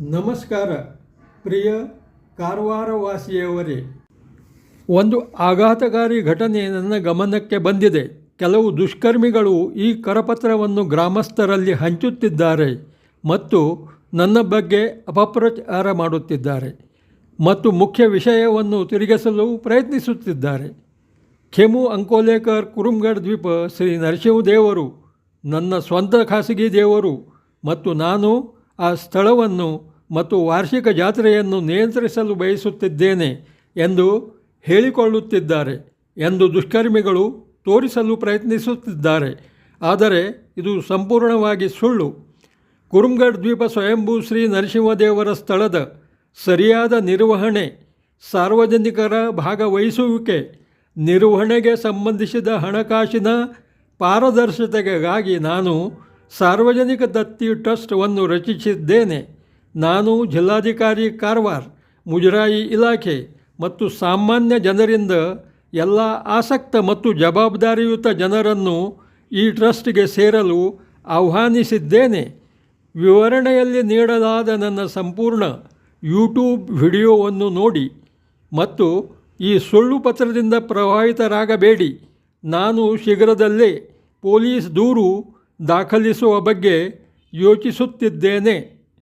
ನಮಸ್ಕಾರ ಪ್ರಿಯ ಕಾರವಾರವಾಸಿಯವರೇ. ಒಂದು ಆಘಾತಕಾರಿ ಘಟನೆ ನನ್ನ ಗಮನಕ್ಕೆ ಬಂದಿದೆ. ಕೆಲವು ದುಷ್ಕರ್ಮಿಗಳು ಈ ಕರಪತ್ರವನ್ನು ಗ್ರಾಮಸ್ಥರಲ್ಲಿ ಹಂಚುತ್ತಿದ್ದಾರೆ ಮತ್ತು ನನ್ನ ಬಗ್ಗೆ ಅಪಪ್ರಚಾರ ಮಾಡುತ್ತಿದ್ದಾರೆ ಮತ್ತು ಮುಖ್ಯ ವಿಷಯವನ್ನು ತಿರುಗಿಸಲು ಪ್ರಯತ್ನಿಸುತ್ತಿದ್ದಾರೆ. ಖೇಮು ಅಂಕೋಲೇಕರ್ ಕುರುಮ್ಗಢ ದ್ವೀಪ ಶ್ರೀ ನರಸಿಂಹದೇವರು ನನ್ನ ಸ್ವಂತ ಖಾಸಗಿ ದೇವರು ಮತ್ತು ನಾನು ಆ ಸ್ಥಳವನ್ನು ಮತ್ತು ವಾರ್ಷಿಕ ಜಾತ್ರೆಯನ್ನು ನಿಯಂತ್ರಿಸಲು ಬಯಸುತ್ತಿದ್ದೇನೆ ಎಂದು ಹೇಳಿಕೊಳ್ಳುತ್ತಿದ್ದಾರೆ ಎಂದು ದುಷ್ಕರ್ಮಿಗಳು ತೋರಿಸಲು ಪ್ರಯತ್ನಿಸುತ್ತಿದ್ದಾರೆ. ಆದರೆ ಇದು ಸಂಪೂರ್ಣವಾಗಿ ಸುಳ್ಳು. ಕುರುಮ್ಗಢ ದ್ವೀಪ ಸ್ವಯಂಭೂ ಶ್ರೀ ನರಸಿಂಹದೇವರ ಸ್ಥಳದ ಸರಿಯಾದ ನಿರ್ವಹಣೆ, ಸಾರ್ವಜನಿಕರ ಭಾಗವಹಿಸುವಿಕೆ, ನಿರ್ವಹಣೆಗೆ ಸಂಬಂಧಿಸಿದ ಹಣಕಾಸಿನ ಪಾರದರ್ಶಕತೆಗಾಗಿ ನಾನು ಸಾರ್ವಜನಿಕ ದತ್ತಿ ಟ್ರಸ್ಟನ್ನು ರಚಿಸಿದ್ದೇನೆ. ನಾನು ಜಿಲ್ಲಾಧಿಕಾರಿ ಕಾರವಾರ, ಮುಜರಾಯಿ ಇಲಾಖೆ ಮತ್ತು ಸಾಮಾನ್ಯ ಜನರಿಂದ ಎಲ್ಲ ಆಸಕ್ತ ಮತ್ತು ಜವಾಬ್ದಾರಿಯುತ ಜನರನ್ನು ಈ ಟ್ರಸ್ಟ್ಗೆ ಸೇರಲು ಆಹ್ವಾನಿಸಿದ್ದೇನೆ. ವಿವರಣೆಯಲ್ಲಿ ನೀಡಲಾದ ನನ್ನ ಸಂಪೂರ್ಣ ಯೂಟ್ಯೂಬ್ ವಿಡಿಯೋವನ್ನು ನೋಡಿ ಮತ್ತು ಈ ಸುಳ್ಳು ಪತ್ರದಿಂದ ಪ್ರಭಾವಿತರಾಗಬೇಡಿ. ನಾನು ಶೀಘ್ರದಲ್ಲೇ ಪೊಲೀಸ್ ದೂರು ದಾಖಲಿಸುವ ಬಗ್ಗೆ ಯೋಚಿಸುತ್ತಿದ್ದೇನೆ.